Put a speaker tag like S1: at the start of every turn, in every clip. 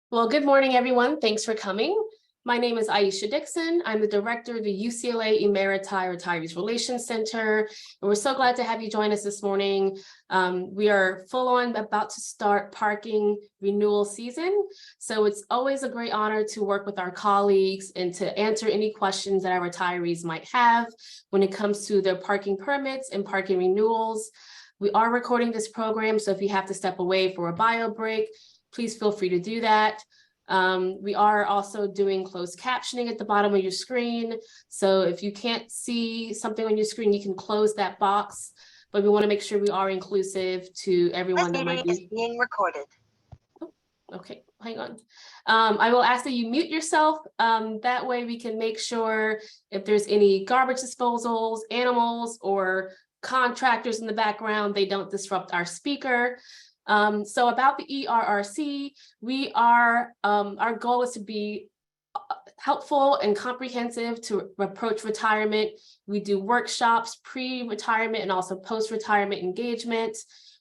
S1: Well, good morning, everyone. Thanks for coming. My name is Aisha Dixon. I'm the director of the UCLA Emeriti Retirees Relations Center, and we're so glad to have you join us this morning. We are full on about to start parking renewal season, so it's always a great honor to work with our colleagues and to answer any questions that our retirees might have when it comes to their parking permits and parking renewals. We are recording this program, so if you have to step away for a bio break, please feel free to do that. We are also doing closed captioning at the bottom of your screen. So if you can't see something on your screen, you can close that box. But we want to make sure we are inclusive to everyone that might be
S2: being recorded.
S1: Oh, okay, hang on. I will ask that you mute yourself. That way we can make sure if there's any garbage disposals, animals, or contractors in the background, they don't disrupt our speaker. So about the ERRC, our goal is to be helpful and comprehensive to approach retirement. We do workshops, pre-retirement and also post-retirement engagement.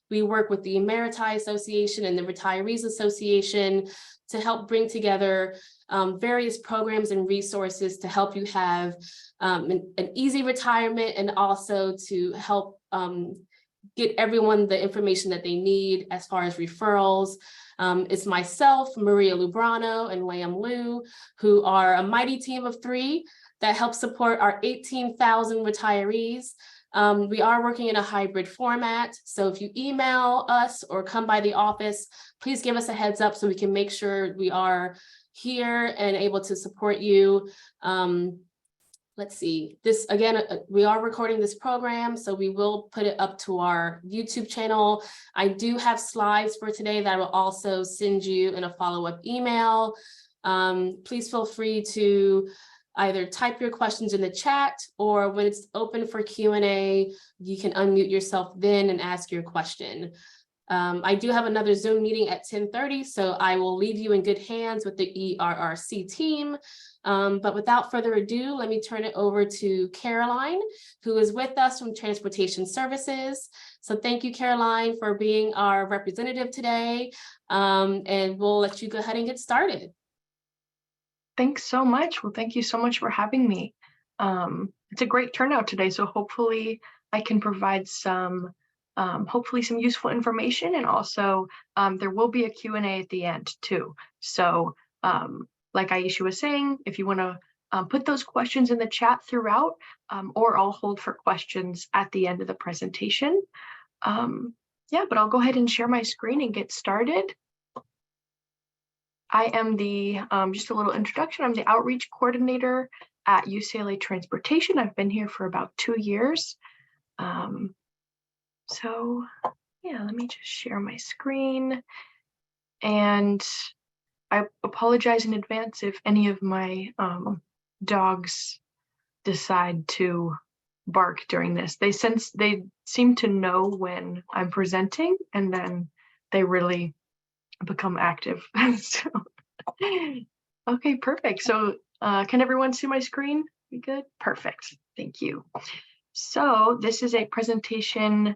S1: We work with the Emeriti Association and the Retirees Association to help bring together various programs and resources to help you have an easy retirement and also to help get everyone the information that they need as far as referrals. It's myself, Maria Lubrano, and Lam Liu, who are a mighty team of 3 that help support our 18,000 retirees. We are working in a hybrid format, so if you email us or come by the office, please give us a heads up so we can make sure we are here and able to support you. Let's see, this again, we are recording this program, so we will put it up to our YouTube channel. I do have slides for today that I will also send you in a follow-up email. Please feel free to either type your questions in the chat, or when it's open for Q&A, you can unmute yourself then and ask your question. I do have another Zoom meeting at 10:30, so I will leave you in good hands with the ERRC team. But without further ado, let me turn it over to Caroline, who is with us from Transportation Services. So thank you, Caroline, for being our representative today. And we'll let you go ahead and get started.
S3: Thanks so much. Well, thank you so much for having me. It's a great turnout today, so hopefully I can provide some hopefully some useful information, and also there will be a Q&A at the end too. So like Aisha was saying, if you want to put those questions in the chat throughout, or I'll hold for questions at the end of the presentation. Yeah, but I'll go ahead and share my screen and get started. I am the, just a little introduction, I'm the outreach coordinator at UCLA Transportation. I've been here for about 2 years. So yeah, let me just share my screen. And I apologize in advance if any of my dogs decide to bark during this. They seem to know when I'm presenting, and then they really become active. So, okay, perfect. So can everyone see my screen? We good? Perfect. Thank you. So this is a presentation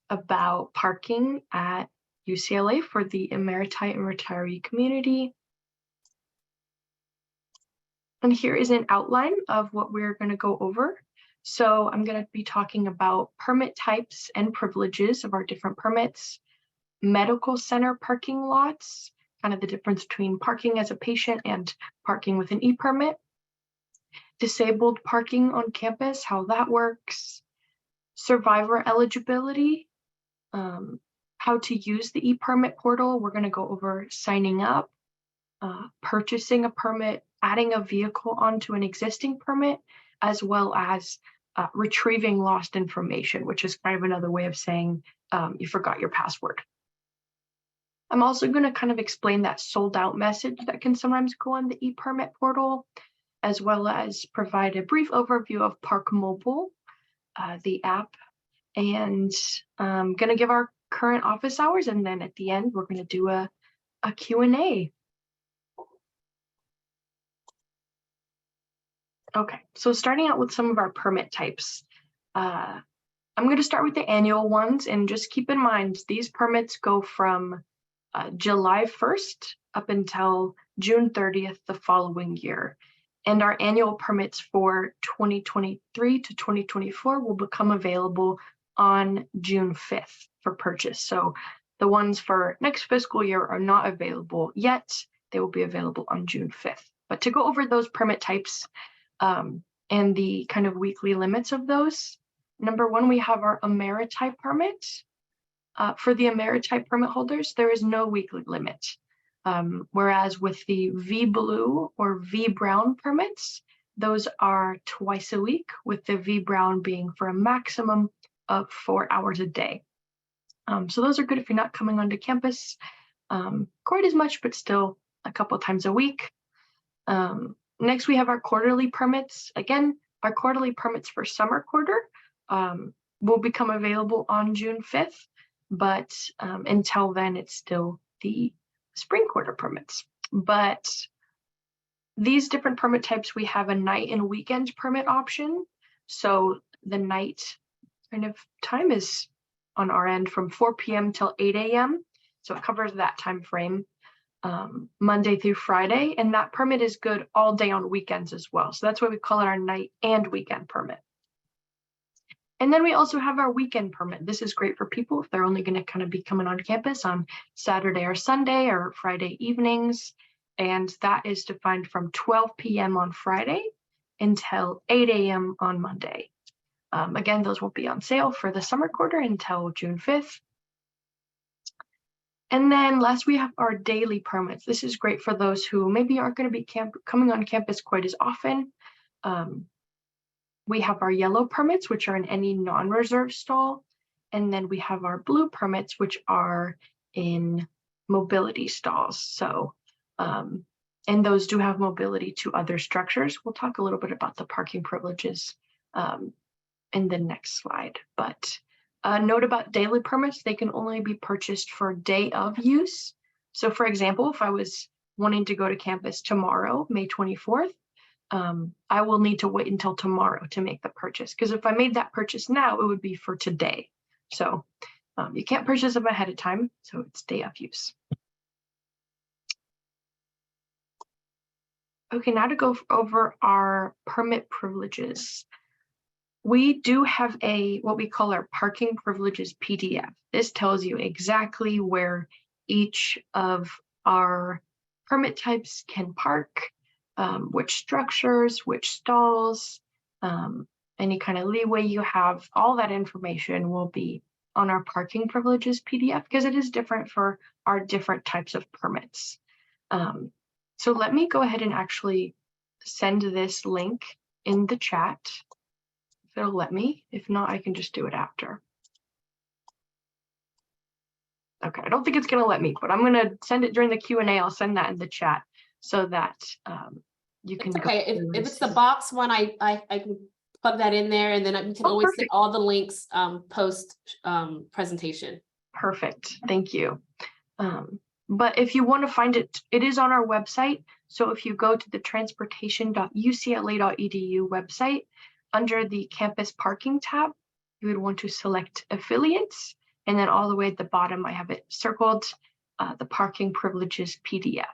S3: about parking at UCLA for the emeriti and retiree community. And here is an outline of what we're going to go over. So I'm going to be talking about permit types and privileges of our different permits, medical center parking lots, kind of the difference between parking as a patient and parking with an ePermit, disabled parking on campus, how that works, survivor eligibility, how to use the ePermit portal. We're going to go over signing up, purchasing a permit, adding a vehicle onto an existing permit, as well as retrieving lost information, which is kind of another way of saying you forgot your password. I'm also going to kind of explain that sold out message that can sometimes go on the ePermit portal, as well as provide a brief overview of Park Mobile, the app, and I'm going to give our current office hours, and then at the end we're going to do a Q&A. Okay, so starting out with some of our permit types. I'm going to start with the annual ones, and just keep in mind these permits go from July 1st up until June 30th the following year. And our annual permits for 2023 to 2024 will become available on June 5th for purchase. So the ones for next fiscal year are not available yet. They will be available on June 5th. But to go over those permit types and the kind of weekly limits of those, number one, we have our Emeriti permit. For the Emeriti permit holders, there is no weekly limit. Whereas with the V Blue or V Brown permits, those are twice a week, with the V Brown being for a maximum of 4 hours a day. So those are good if you're not coming onto campus quite as much, but still a couple times a week. Next, we have our quarterly permits. Again, our quarterly permits for summer quarter will become available on June 5th, but until then, it's still the spring quarter permits. But these different permit types, we have a night and weekend permit option. So the night kind of time is on our end from 4 p.m. till 8 a.m. So it covers that time frame, Monday through Friday, and that permit is good all day on weekends as well. So that's why we call it our night and weekend permit. And then we also have our weekend permit. This is great for people if they're only going to kind of be coming on campus on Saturday or Sunday or Friday evenings. And that is defined from 12 p.m. on Friday until 8 a.m. on Monday. Again, those won't be on sale for the summer quarter until June 5th. And then last, we have our daily permits. This is great for those who maybe aren't going to be coming on campus quite as often. We have our yellow permits, which are in any non-reserved stall. And then we have our blue permits, which are in mobility stalls. So, and those do have mobility to other structures. We'll talk a little bit about the parking privileges in the next slide. But note about daily permits, they can only be purchased for day of use. So for example, if I was wanting to go to campus tomorrow, May 24th, I will need to wait until tomorrow to make the purchase, because if I made that purchase now, it would be for today. So you can't purchase them ahead of time, so it's day of use. Okay, now to go over our permit privileges. We do have what we call our parking privileges PDF. This tells you exactly where each of our permit types can park, which structures, which stalls, any kind of leeway you have. All that information will be on our parking privileges PDF because it is different for our different types of permits. So let me go ahead and actually send this link in the chat. If it'll let me. If not, I can just do it after. Okay, I don't think it's going to let me, but I'm going to send it during the Q&A. I'll send that in the chat so that you can.
S1: Okay, if it's the box one, I can plug that in there, and then you can always
S3: perfect.
S1: see all the links post presentation.
S3: Perfect, thank you. But if you want to find it, it is on our website. So if you go to the transportation.ucla.edu website, under the campus parking tab, you would want to select affiliates, and then all the way at the bottom, I have it circled, the parking privileges PDF.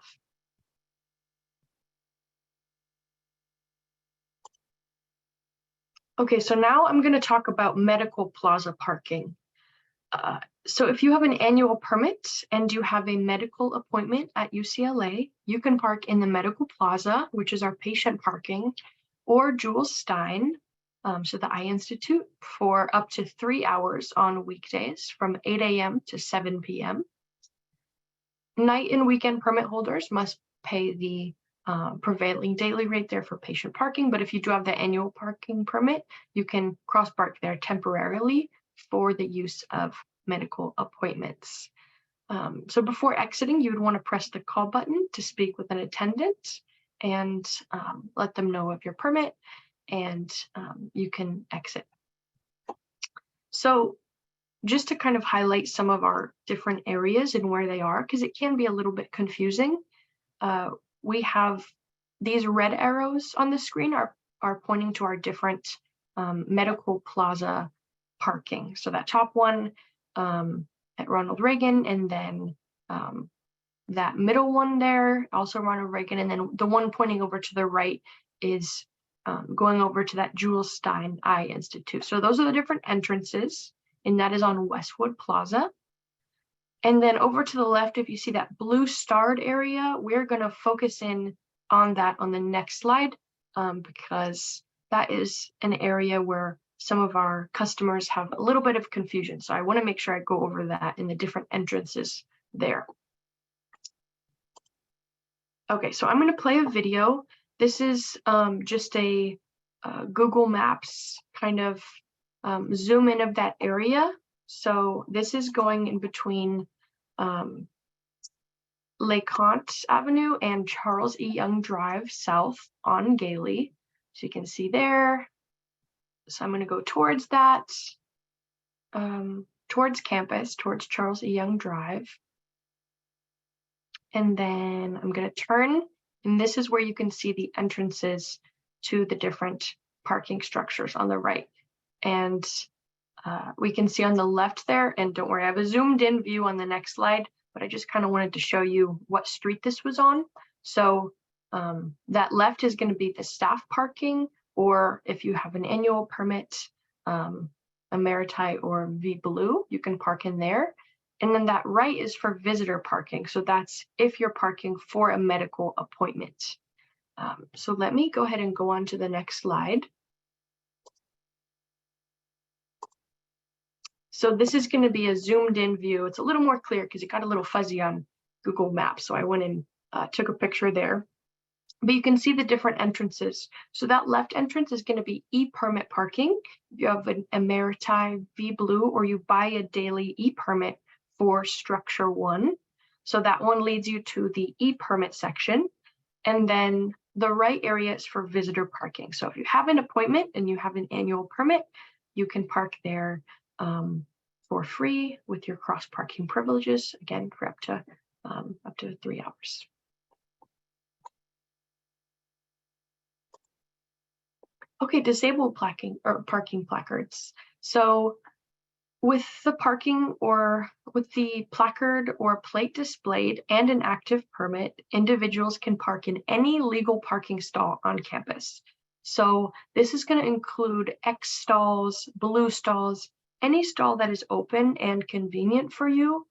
S3: Okay, so now I'm going to talk about medical plaza parking. So if you have an annual permit and you have a medical appointment at UCLA, you can park in the medical plaza, which is our patient parking, or Jules Stein, so the Eye Institute, for up to 3 hours on weekdays from 8 a.m. to 7 p.m. Night and weekend permit holders must pay the prevailing daily rate there for patient parking, but if you do have the annual parking permit, you can cross park there temporarily for the use of medical appointments. So before exiting, you would want to press the call button to speak with an attendant and let them know of your permit, and you can exit. So just to kind of highlight some of our different areas and where they are, because it can be a little bit confusing. We have these red arrows on the screen are pointing to our different medical plaza parking. So that top one at Ronald Reagan, and then that middle one there, also Ronald Reagan, and then the one pointing over to the right is going over to that Jules Stein Eye Institute. So those are the different entrances, and that is on Westwood Plaza. And then over to the left, if you see that blue starred area, we're going to focus in on that on the next slide, because that is an area where some of our customers have a little bit of confusion. So I want to make sure I go over that in the different entrances there. Okay, so I'm going to play a video. This is just a Google Maps kind of zoom in of that area. So this is going in between LeConte Avenue and Charles E. Young Drive south on Gailey. So you can see there. So I'm going to go towards that, towards campus, towards Charles E. Young Drive. And then I'm going to turn, and this is where you can see the entrances to the different parking structures on the right. And we can see on the left there, and don't worry, I have a zoomed in view on the next slide, but I just kind of wanted to show you what street this was on. So that left is going to be the staff parking, or if you have an annual permit, Emeriti or V Blue, you can park in there. And then that right is for visitor parking. So that's if you're parking for a medical appointment. So let me go ahead and go on to the next slide. So this is going to be a zoomed in view. It's a little more clear because it got a little fuzzy on Google Maps. So I went and took a picture there. But you can see the different entrances. So that left entrance is going to be ePermit parking. If you have an Emeriti V Blue or you buy a daily ePermit for structure 1. So that one leads you to the ePermit section. And then the right area is for visitor parking. So if you have an appointment and you have an annual permit, you can park there for free with your cross parking privileges, again, for up to 3 hours. Okay, disabled parking placards. So with the parking or with the placard or plate displayed and an active permit, individuals can park in any legal parking stall on campus. So this is going to include X stalls, blue stalls, any stall that is open and convenient for you,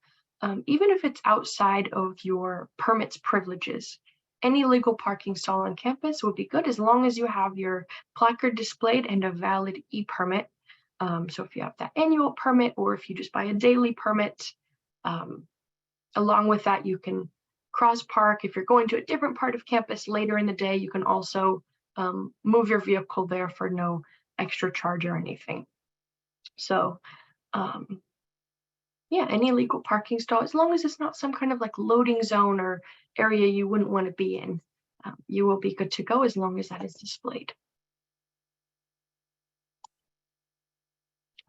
S3: even if it's outside of your permit's privileges. Any legal parking stall on campus will be good as long as you have your placard displayed and a valid ePermit. So if you have that annual permit or if you just buy a daily permit, along with that, you can cross park. If you're going to a different part of campus later in the day, you can also move your vehicle there for no extra charge or anything. So yeah, any legal parking stall, as long as it's not some kind of like loading zone or area you wouldn't want to be in, you will be good to go as long as that is displayed.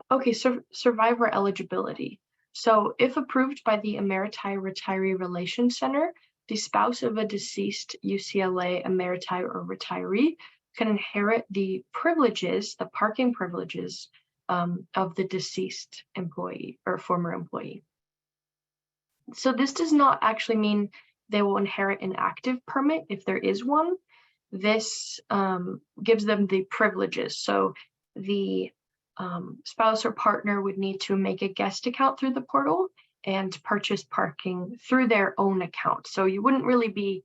S3: Okay, so survivor eligibility. So if approved by the Emeriti Retiree Relations Center, the spouse of a deceased UCLA Emeriti or retiree can inherit the privileges, the parking privileges of the deceased employee or former employee. So this does not actually mean they will inherit an active permit if there is one. This gives them the privileges. So the spouse or partner would need to make a guest account through the portal and purchase parking through their own account. So you wouldn't really be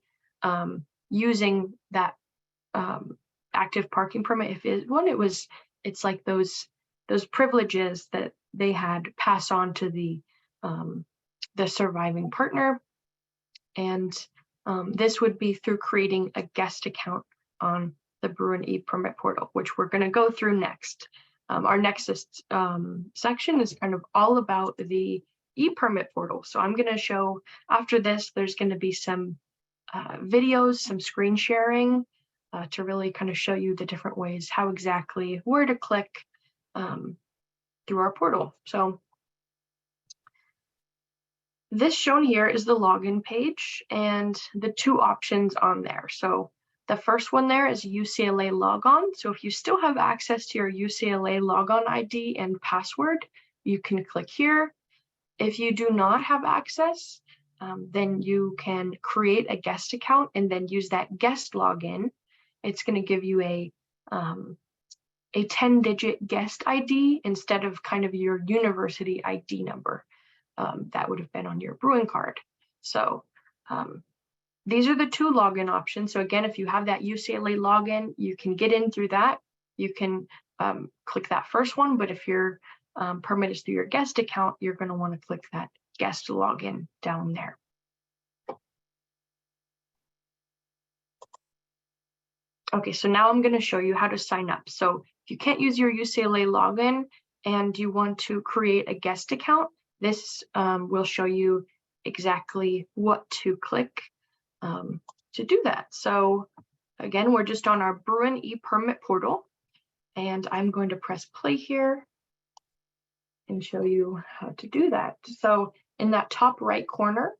S3: using that active parking permit if it one. It's like those privileges that they had pass on to the surviving partner, and this would be through creating a guest account on the Bruin ePermit portal, which we're going to go through next. Our next section is kind of all about the ePermit portal. So I'm going to show, after this, there's going to be some videos, some screen sharing to really kind of show you the different ways, how exactly where to click through our portal. So this shown here is the login page and the two options on there. So the first one there is UCLA logon. So if you still have access to your UCLA logon ID and password, you can click here. If you do not have access, then you can create a guest account and then use that guest login. It's going to give you a 10-digit guest ID instead of kind of your university ID number that would have been on your Bruin card. So these are the two login options. So again, if you have that UCLA login, you can get in through that. You can click that first one, but if your permit is through your guest account, you're going to want to click that guest login down there. Okay, so now I'm going to show you how to sign up. So if you can't use your UCLA login and you want to create a guest account, this will show you exactly what to click to do that. So again, we're just on our Bruin ePermit portal, and I'm going to press play here and show you how to do that. So in that top right corner,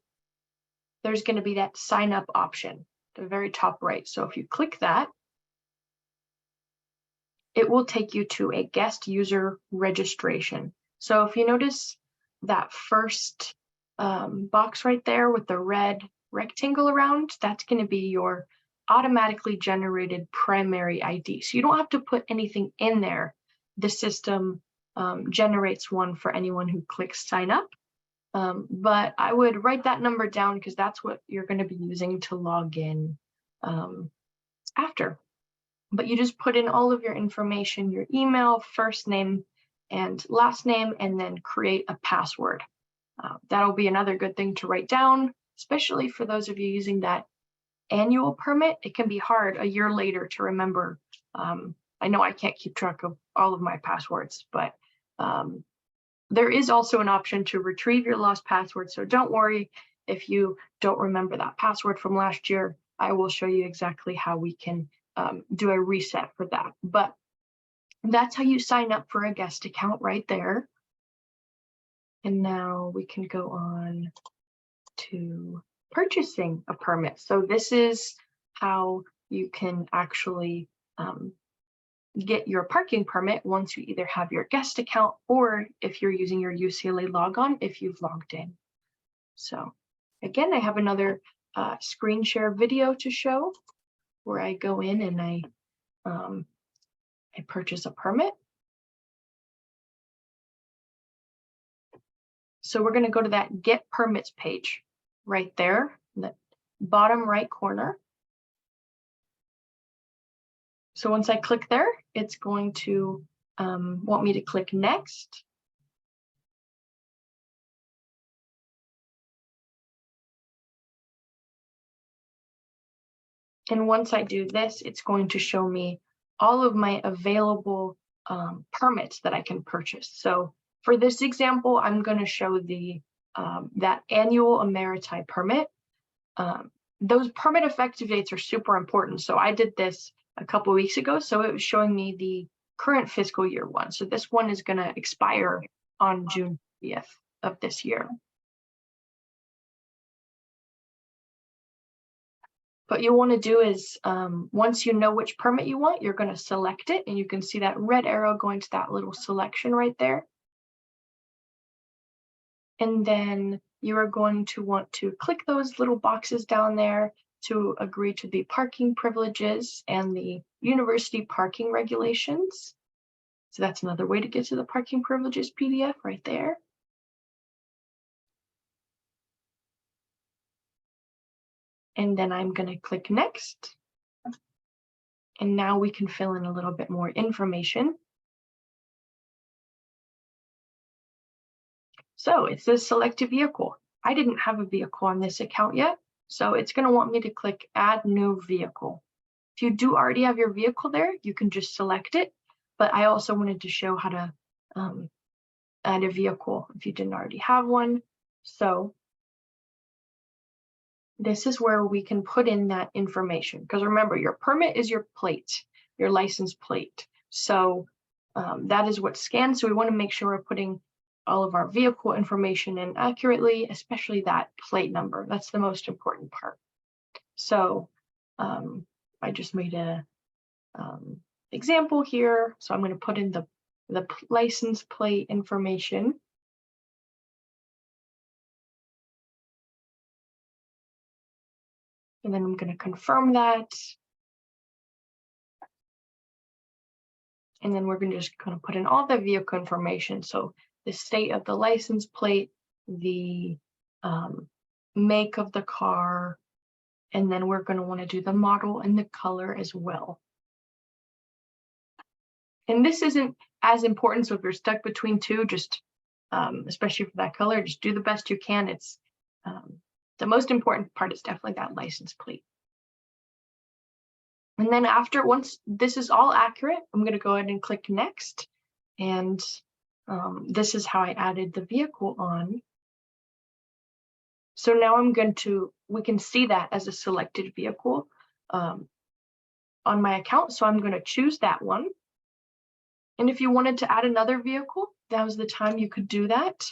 S3: there's going to be that sign up option, the very top right. So if you click that, it will take you to a guest user registration. So if you notice that first box right there with the red rectangle around, that's going to be your automatically generated primary ID. So you don't have to put anything in there. The system generates one for anyone who clicks sign up. But I would write that number down because that's what you're going to be using to log in after. But you just put in all of your information, your email, first name and last name, and then create a password. That'll be another good thing to write down, especially for those of you using that annual permit. It can be hard a year later to remember. I know I can't keep track of all of my passwords, but there is also an option to retrieve your lost password. So don't worry if you don't remember that password from last year. I will show you exactly how we can do a reset for that. But that's how you sign up for a guest account right there. And now we can go on to purchasing a permit. So this is how you can actually get your parking permit once you either have your guest account or if you're using your UCLA logon, if you've logged in. So again, I have another screen share video to show where I go in and I purchase a permit. So we're going to go to that Get Permits page right there in the bottom right corner. So once I click there, it's going to want me to click Next. And once I do this, it's going to show me all of my available permits that I can purchase. So for this example, I'm going to show the that annual eMeritai permit. Those permit effective dates are super important. So I did this a couple of weeks ago, so it was showing me the current fiscal year one. So this one is going to expire on June 30th of this year. What you'll want to do is once you know which permit you want, you're going to select it, and you can see that red arrow going to that little selection right there. And then you are going to want to click those little boxes down there to agree to the parking privileges and the university parking regulations. So that's another way to get to the parking privileges PDF right there. And then I'm going to click Next. And now we can fill in a little bit more information. So it says select a vehicle. I didn't have a vehicle on this account yet, so it's going to want me to click Add New Vehicle. If you do already have your vehicle there, you can just select it. But I also wanted to show how to add a vehicle if you didn't already have one. So this is where we can put in that information. Because remember, your permit is your plate, your license plate. So that is what's scanned. So we want to make sure we're putting all of our vehicle information in accurately, especially that plate number. That's the most important part. So I just made a example here. So I'm going to put in the license plate information. And then I'm going to confirm that. And then we're just going to put in all the vehicle information. So the state of the license plate, the make of the car, and then we're going to want to do the model and the color as well. And this isn't as important, so if you're stuck between two, just especially for that color, just do the best you can. It's the most important part is definitely that license plate. And then once this is all accurate, I'm going to go ahead and click next. And this is how I added the vehicle on. So now we can see that as a selected vehicle on my account. So I'm going to choose that one. And if you wanted to add another vehicle, that was the time you could do that.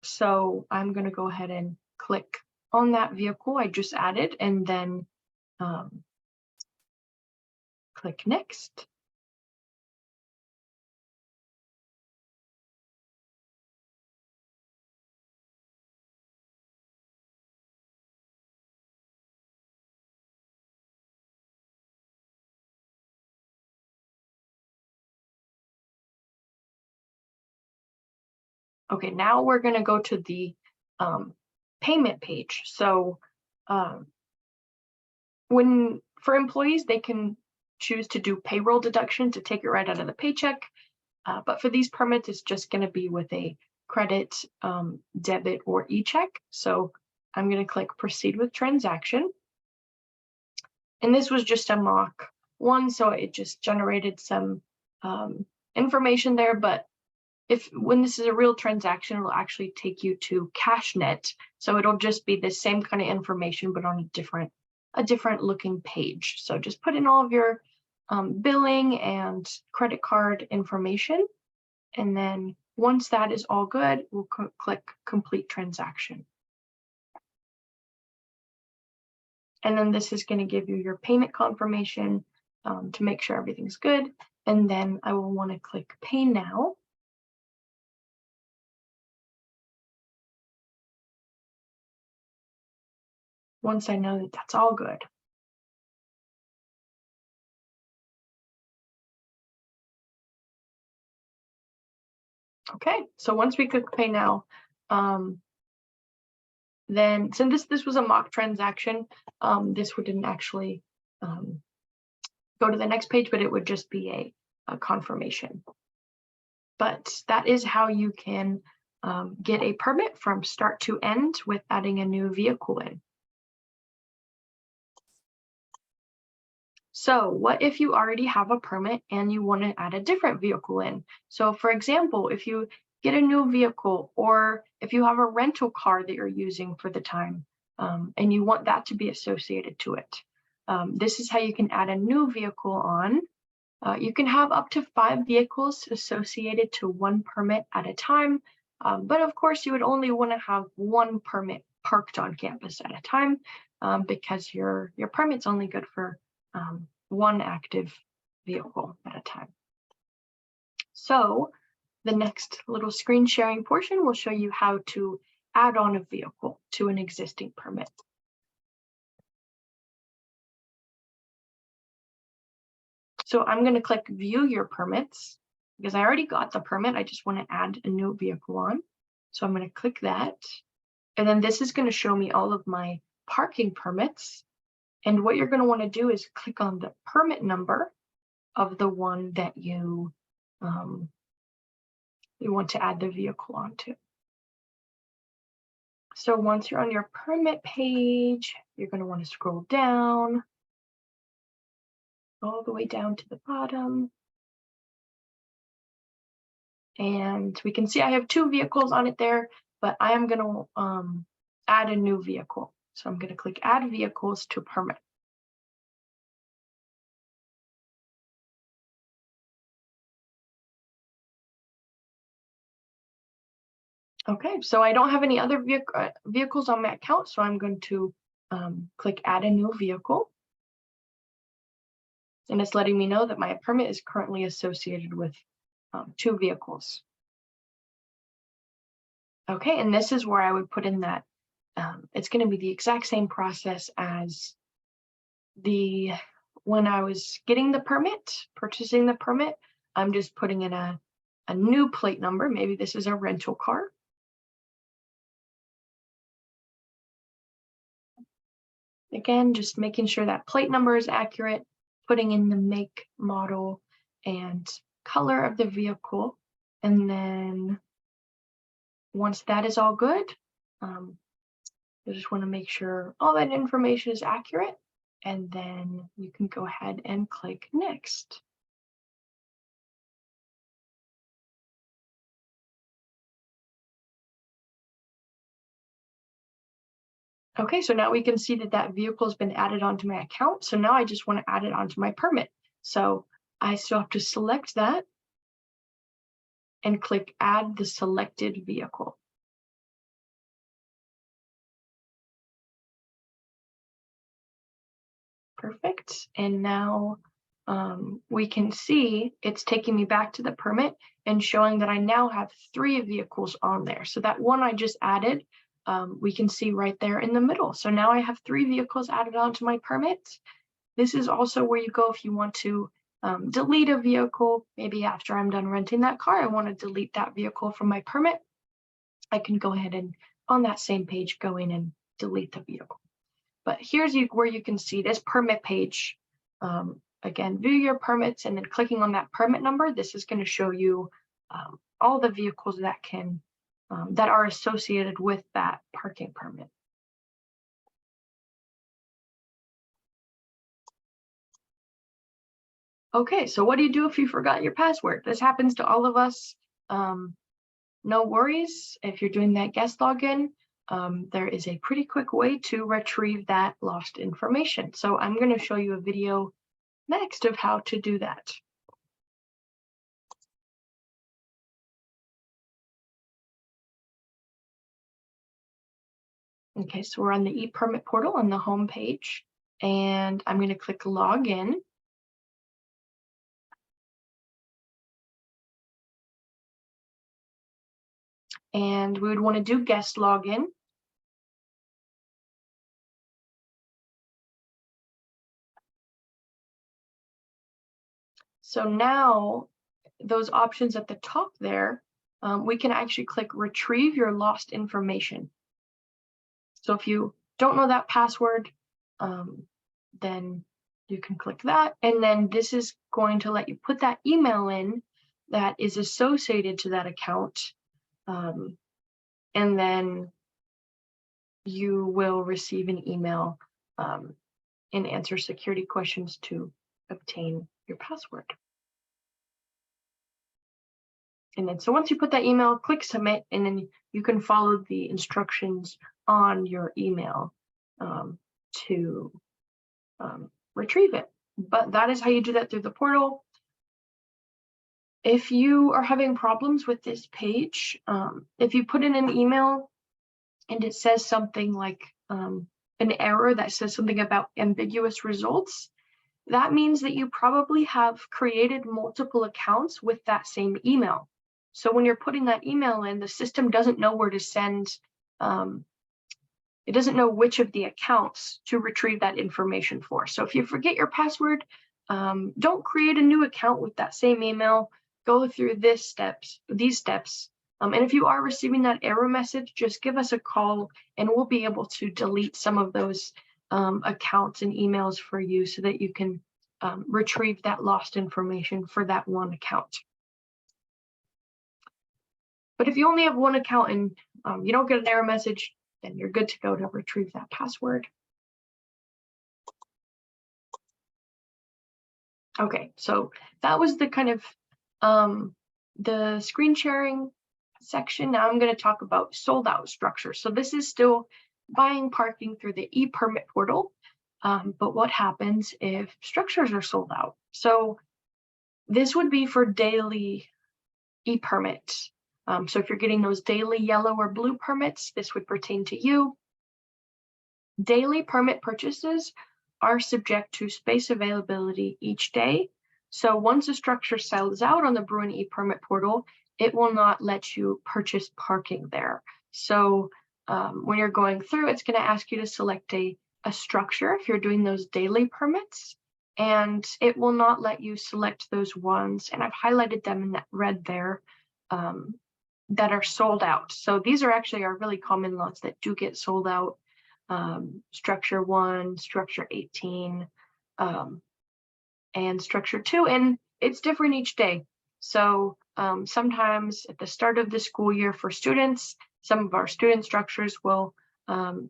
S3: So I'm going to go ahead and click on that vehicle I just added, and then click next. Okay, now we're going to go to the payment page. So for employees, they can choose to do payroll deduction to take it right out of the paycheck. But for these permits, it's just going to be with a credit, debit, or e-check. So I'm going to click proceed with transaction. And this was just a mock one, so it just generated some information there. But when this is a real transaction, it'll actually take you to CashNet. So it'll just be the same kind of information, but on a different looking page. So just put in all of your billing and credit card information. And then once that is all good, we'll click complete transaction. And then this is going to give you your payment confirmation to make sure everything's good. And then I will want to click pay now. Once I know that that's all good. Okay, so once we click pay now, then since this was a mock transaction, this didn't actually go to the next page, but it would just be a confirmation. But that is how you can get a permit from start to end with adding a new vehicle in. So what if you already have a permit and you want to add a different vehicle in? So for example, if you get a new vehicle, or if you have a rental car that you're using for the time and you want that to be associated to it, this is how you can add a new vehicle on. You can have up to 5 vehicles associated to one permit at a time, but of course you would only want to have one permit parked on campus at a time because your permit's only good for one active vehicle at a time. So the next little screen sharing portion will show you how to add on a vehicle to an existing permit. So I'm going to click view your permits because I already got the permit. I just want to add a new vehicle on. So I'm going to click that. And then this is going to show me all of my parking permits. And what you're going to want to do is click on the permit number of the one that you want to add the vehicle onto. So once you're on your permit page, you're going to want to scroll down all the way down to the bottom. And we can see I have 2 vehicles on it there, but I am going to add a new vehicle. So I'm going to click add vehicles to permit. Okay, so I don't have any other vehicles on my account, so I'm going to click add a new vehicle. And it's letting me know that my permit is currently associated with 2 vehicles. Okay, and this is where I would put in that it's going to be the exact same process as when I was getting the permit, purchasing the permit. I'm just putting in a new plate number. Maybe this is a rental car. Again, just making sure that plate number is accurate, putting in the make, model, and color of the vehicle. And then once that is all good, you just want to make sure all that information is accurate. And then you can go ahead and click next. Okay, so now we can see that vehicle has been added onto my account. So now I just want to add it onto my permit. So I still have to select that and click add the selected vehicle. Perfect. And now we can see it's taking me back to the permit and showing that I now have 3 vehicles on there. So that one I just added, we can see right there in the middle. So now I have 3 vehicles added onto my permit. This is also where you go if you want to delete a vehicle. Maybe after I'm done renting that car, I want to delete that vehicle from my permit. I can go ahead and on that same page, go in and delete the vehicle. But here's where you can see this permit page. Again, view your permits, and then clicking on that permit number, this is going to show you all the vehicles that are associated with that parking permit. Okay, so what do you do if you forgot your password? This happens to all of us. No worries if you're doing that guest login. There is a pretty quick way to retrieve that lost information. So I'm going to show you a video next of how to do that. Okay, so we're on the ePermit portal on the home page, and I'm going to click login. And we would want to do guest login. So now those options at the top there, we can actually click retrieve your lost information. So if you don't know that password, then you can click that. And then this is going to let you put that email in that is associated to that account. And then you will receive an email and answer security questions to obtain your password. And then, so once you put that email, click submit, and then you can follow the instructions on your email to retrieve it. But that is how you do that through the portal. If you are having problems with this page, if you put in an email and it says something like an error that says something about ambiguous results, that means that you probably have created multiple accounts with that same email. So when you're putting that email in, the system doesn't know where to send, it doesn't know which of the accounts to retrieve that information for. So if you forget your password, don't create a new account with that same email. Go through these steps. And if you are receiving that error message, just give us a call and we'll be able to delete some of those accounts and emails for you so that you can retrieve that lost information for that one account. But if you only have one account and you don't get an error message, then you're good to go to retrieve that password. Okay, so that was the kind of the screen sharing section. Now I'm going to talk about sold out structures. So this is still buying parking through the ePermit portal. But what happens if structures are sold out? So this would be for daily ePermits. So if you're getting those daily yellow or blue permits, this would pertain to you. Daily permit purchases are subject to space availability each day. So once a structure sells out on the Bruin ePermit portal, it will not let you purchase parking there. So when you're going through, it's going to ask you to select a structure if you're doing those daily permits, and it will not let you select those ones. And I've highlighted them in that red there that are sold out. So these are actually our really common lots that do get sold out. Structure 1, structure 18, and structure 2, and it's different each day. So sometimes at the start of the school year for students, some of our student structures will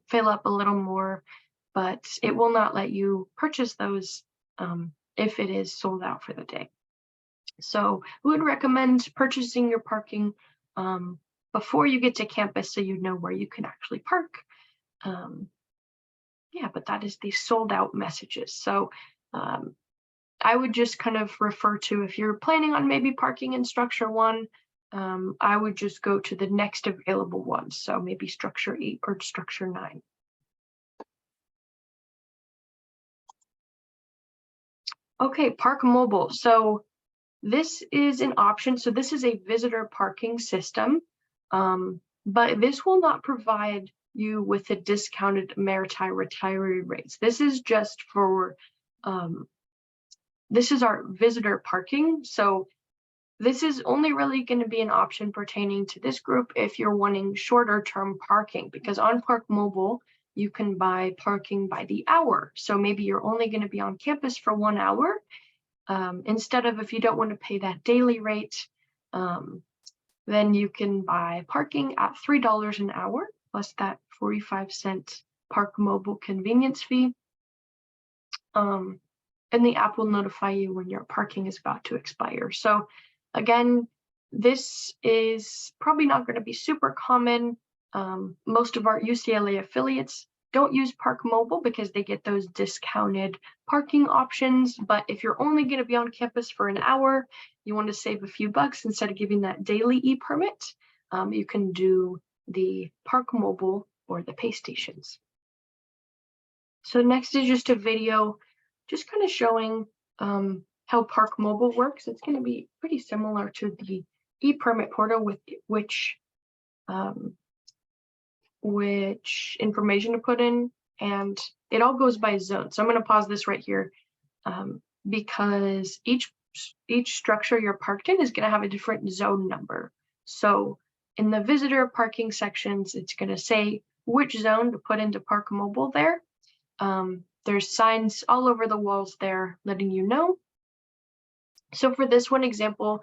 S3: fill up a little more, but it will not let you purchase those if it is sold out for the day. So we would recommend purchasing your parking before you get to campus so you know where you can actually park. Yeah, but that is the sold out messages. So I would just kind of refer to, if you're planning on maybe parking in structure 1, I would just go to the next available one. So maybe structure 8 or structure 9. Okay, Park Mobile. So this is an option. So this is a visitor parking system, but this will not provide you with the discounted maritime retiree rates. This is just for, this is our visitor parking. So this is only really going to be an option pertaining to this group if you're wanting shorter term parking, because on Park Mobile, you can buy parking by the hour. So maybe you're only going to be on campus for 1 hour. Instead of, if you don't want to pay that daily rate, then you can buy parking at $3 an hour plus that 45-cent Park Mobile convenience fee. And the app will notify you when your parking is about to expire. So again, this is probably not going to be super common. Most of our UCLA affiliates don't use Park Mobile because they get those discounted parking options. But if you're only going to be on campus for an hour, you want to save a few bucks instead of giving that daily ePermit, you can do the Park Mobile or the pay stations. So next is just a video just kind of showing how Park Mobile works. It's going to be pretty similar to the ePermit portal, with which information to put in, and it all goes by zone. So I'm going to pause this right here because each structure you're parked in is going to have a different zone number. So in the visitor parking sections, it's going to say which zone to put into Park Mobile there. There's signs all over the walls there letting you know. So for this one example,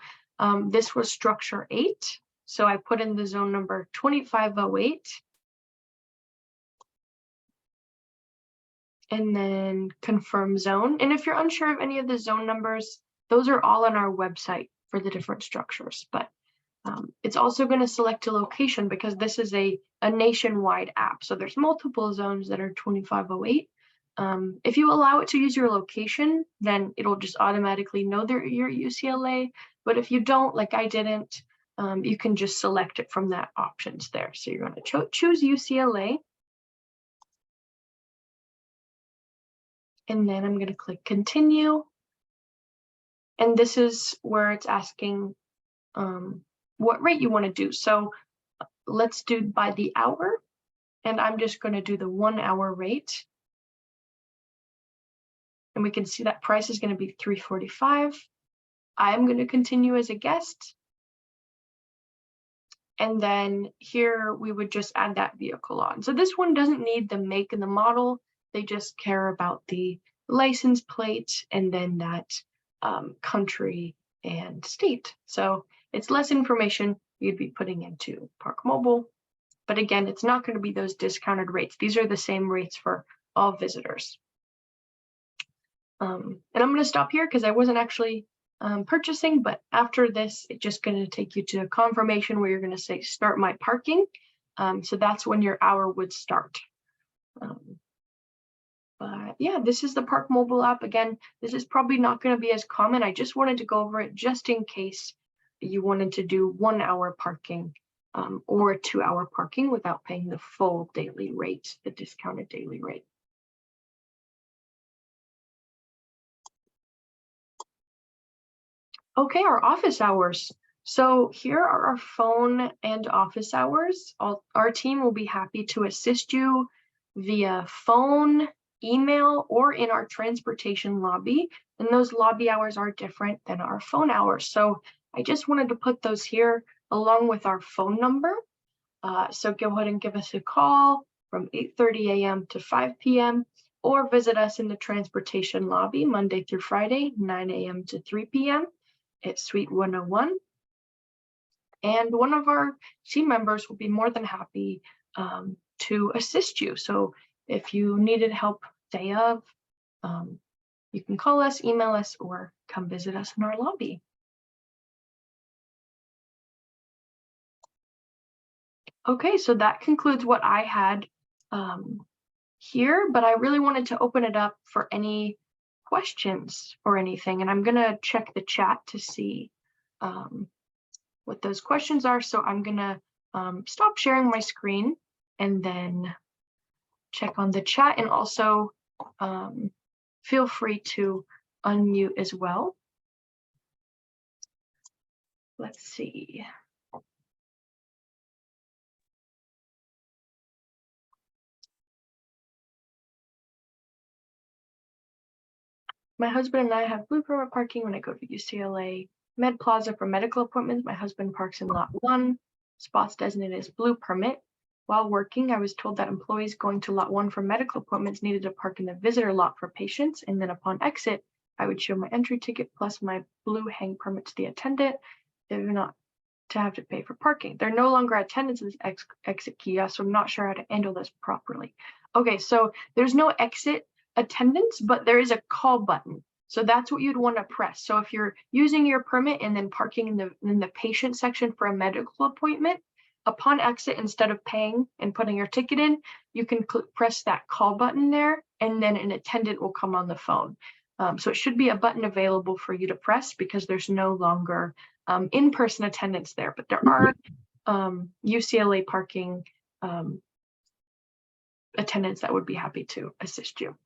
S3: this was structure 8. So I put in the zone number 2508. And then confirm zone. And if you're unsure of any of the zone numbers, those are all on our website for the different structures. But it's also going to select a location because this is a nationwide app. So there's multiple zones that are 2508. If you allow it to use your location, then it'll just automatically know that you're UCLA. But if you don't, like I didn't, you can just select it from that options there. So you're going to choose UCLA. And then I'm going to click continue. And this is where it's asking what rate you want to do. So let's do by the hour. And I'm just going to do the 1 hour rate. And we can see that price is going to be $345. I'm going to continue as a guest. And then here we would just add that vehicle on. So this one doesn't need the make and the model. They just care about the license plate and then that country and state. So it's less information you'd be putting into Park Mobile. But again, it's not going to be those discounted rates. These are the same rates for all visitors. And I'm going to stop here because I wasn't actually purchasing, but after this, it's just going to take you to a confirmation where you're going to say start my parking. So that's when your hour would start. But yeah, this is the Park Mobile app. Again, this is probably not going to be as common. I just wanted to go over it just in case you wanted to do 1 hour parking or a 2 hour parking without paying the full daily rate, the discounted daily rate. Okay, our office hours. So here are our phone and office hours. Our team will be happy to assist you via phone, email, or in our transportation lobby. And those lobby hours are different than our phone hours. So I just wanted to put those here along with our phone number. So go ahead and give us a call from 8:30 a.m. to 5 p.m. or visit us in the transportation lobby Monday through Friday, 9 a.m. to 3 p.m. at Suite 101. And one of our team members will be more than happy to assist you. So if you needed help day of, you can call us, email us, or come visit us in our lobby. Okay, so that concludes what I had here, but I really wanted to open it up for any questions or anything. And I'm gonna check the chat to see what those questions are. So I'm gonna stop sharing my screen and then check on the chat, and also feel free to unmute as well. Let's see. My husband and I have blue permit parking when I go to UCLA Med Plaza for medical appointments. My husband parks in lot 1, spots designated as blue permit. While working, I was told that employees going to lot 1 for medical appointments needed to park in the visitor lot for patients, and then upon exit, I would show my entry ticket plus my blue hang permit to the attendant. They do not to have to pay for parking. They're no longer attendants of this exit kiosk, so I'm not sure how to handle this properly. Okay, so there's no exit attendance, but there is a call button. So that's what you'd want to press. So if you're using your permit and then parking in the patient section for a medical appointment, upon exit, instead of paying and putting your ticket in, you can press that call button there, and then an attendant will come on the phone. So it should be a button available for you to press, because there's no longer in-person attendance there, but there are UCLA parking attendants that would be happy to assist you.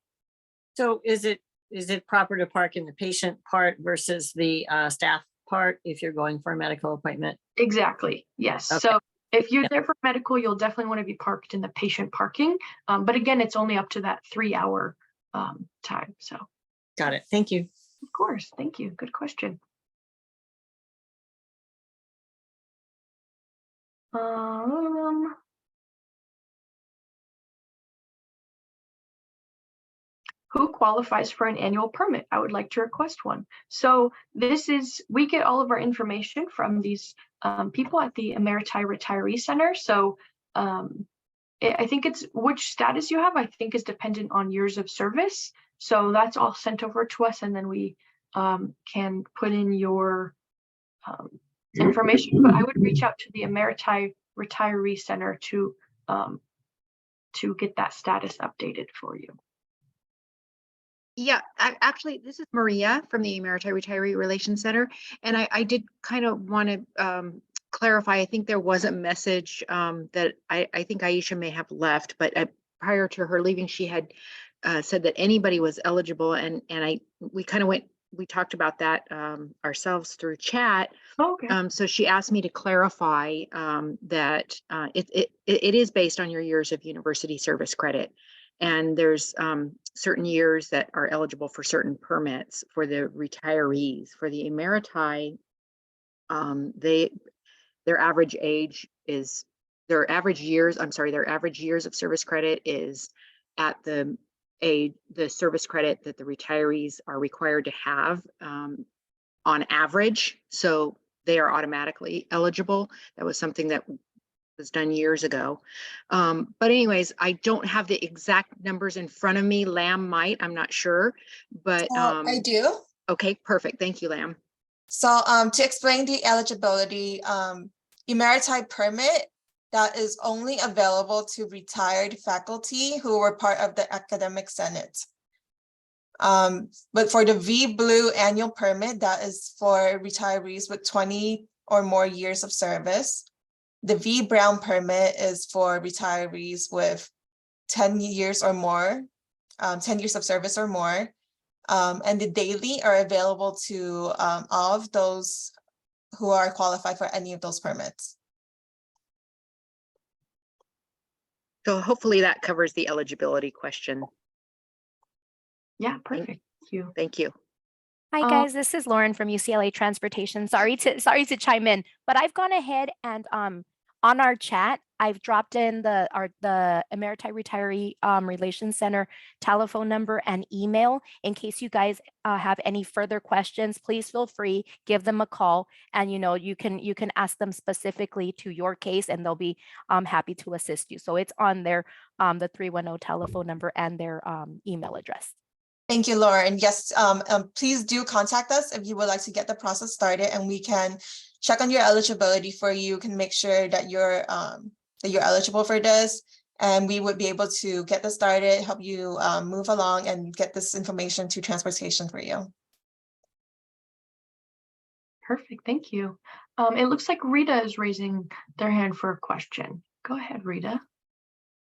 S2: So is it proper to park in the patient part versus the staff part if you're going for a medical appointment?
S3: Exactly, yes. Okay. So if you're there for medical, you'll definitely want to be parked in the patient parking. But again, it's only up to that 3-hour time. So.
S2: Got it. Thank you.
S3: Of course. Thank you. Good question. Who qualifies for an annual permit? I would like to request one. So we get all of our information from these people at the Emeriti Retiree Center. So I think it's which status you have, I think is dependent on years of service. So that's all sent over to us, and then we can put in your information. But I would reach out to the Emeriti Retiree Center to get that status updated for you.
S4: Yeah, actually, this is Maria from the Emeriti Retiree Relations Center, and I did kind of want to clarify. I think there was a message that I think Aisha may have left, but prior to her leaving, she had said that anybody was eligible, and we talked about that ourselves through chat.
S3: Okay.
S4: So she asked me to clarify that it is based on your years of university service credit. And there's certain years that are eligible for certain permits for the retirees. For the Emeriti, their average years of service credit is at the service credit that the retirees are required to have on average. So they are automatically eligible. That was something that was done years ago. But anyways, I don't have the exact numbers in front of me. Lam might, I'm not sure, but
S5: I do.
S4: Okay, perfect. Thank you, Lam.
S5: So to explain the eligibility, Emeriti permit that is only available to retired faculty who were part of the academic senate. But for the V Blue annual permit, that is for retirees with 20 or more years of service. The V Brown permit is for retirees with 10 years or more, 10 years of service or more. And the daily are available to all of those who are qualified for any of those permits.
S4: So hopefully that covers the eligibility question.
S3: Yeah, perfect. Thank you.
S4: Thank you.
S6: Hi guys, this is Lauren from UCLA Transportation. Sorry to chime in, but I've gone ahead and on our chat, I've dropped in the Emeriti Retiree Relations Center telephone number and email in case you guys have any further questions. Please feel free, give them a call, and you can ask them specifically to your case, and they'll be happy to assist you. So it's on their the 310 telephone number and their email address.
S5: Thank you, Lauren. Yes, please do contact us if you would like to get the process started, and we can check on your eligibility for you, can make sure that you're eligible for this, and we would be able to get this started, help you move along and get this information to transportation for you.
S3: Perfect. Thank you. It looks like Rita is raising their hand for a question. Go ahead, Rita.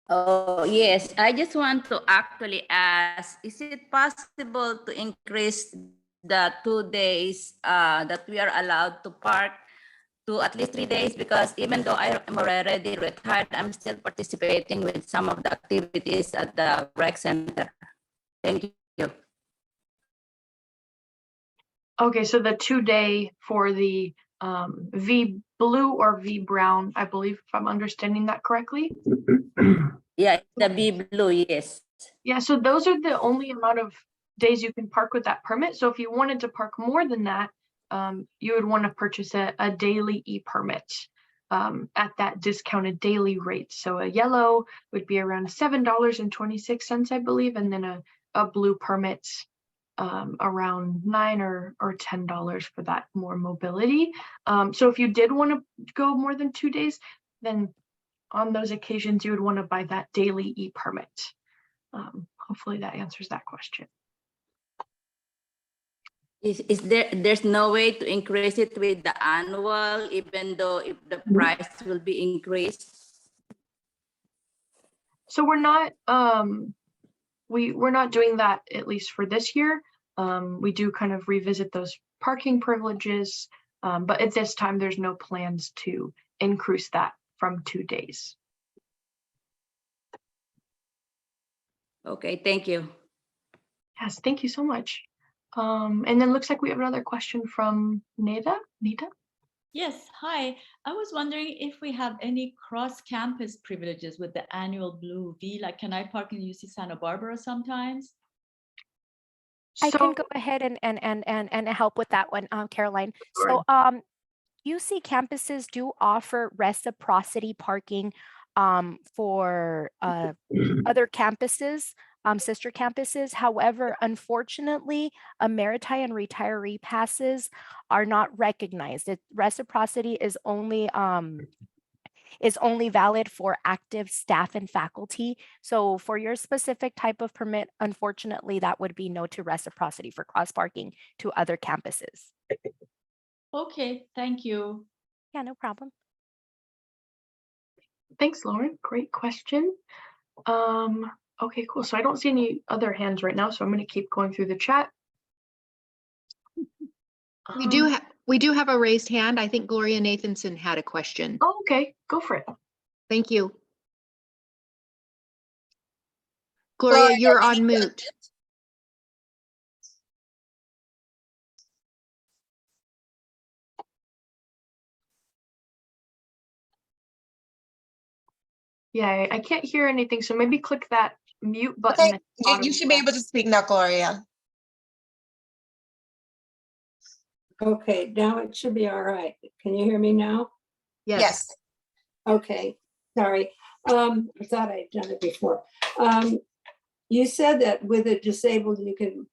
S7: Oh, yes. I just want to actually ask, is it possible to increase the 2 days that we are allowed to park to at least 3 days? Because even though I am already retired, I'm still participating with some of the activities at the rec center. Thank you.
S3: Okay, so the 2-day for the V blue or V brown, I believe, if I'm understanding that correctly.
S7: Yeah, the B blue, yes.
S3: Yeah, so those are the only amount of days you can park with that permit. So if you wanted to park more than that, you would want to purchase a daily ePermit at that discounted daily rate. So a yellow would be around $7.26, I believe, and then a blue permit around $9 or $10 for that more mobility. So if you did want to go more than 2 days, then on those occasions you would want to buy that daily ePermit. Hopefully that answers that question.
S7: Is there's no way to increase it with the annual, even though if the price will be increased?
S3: So we're not we're not doing that, at least for this year. We do kind of revisit those parking privileges, but at this time there's no plans to increase that from 2 days.
S7: Okay, thank you.
S3: Yes, thank you so much. And then looks like we have another question from Nita. Nita?
S8: Yes, hi. I was wondering if we have any cross-campus privileges with the annual Blue V, like can I park in UC Santa Barbara sometimes?
S6: I can go ahead and help with that one, Caroline. So UC campuses do offer reciprocity parking for other campuses, sister campuses. However, unfortunately, Emeriti and retiree passes are not recognized. Reciprocity is only valid for active staff and faculty. So for your specific type of permit, unfortunately, that would be no to reciprocity for cross parking to other campuses.
S8: Okay, thank you.
S6: Yeah, no problem.
S3: Thanks, Lauren. Great question. Okay, cool. So I don't see any other hands right now, so I'm going to keep going through the chat.
S4: We do have a raised hand. I think Gloria Nathanson had a question.
S3: Oh, okay, go for it.
S4: Thank you. Gloria, you're on mute.
S3: Yeah, I can't hear anything, so maybe click that mute button.
S5: Okay, you should be able to speak now, Gloria.
S9: Okay, now it should be all right. Can you hear me now?
S5: Yes.
S9: Okay, sorry. I thought I'd done it before. You said that with a disabled, you can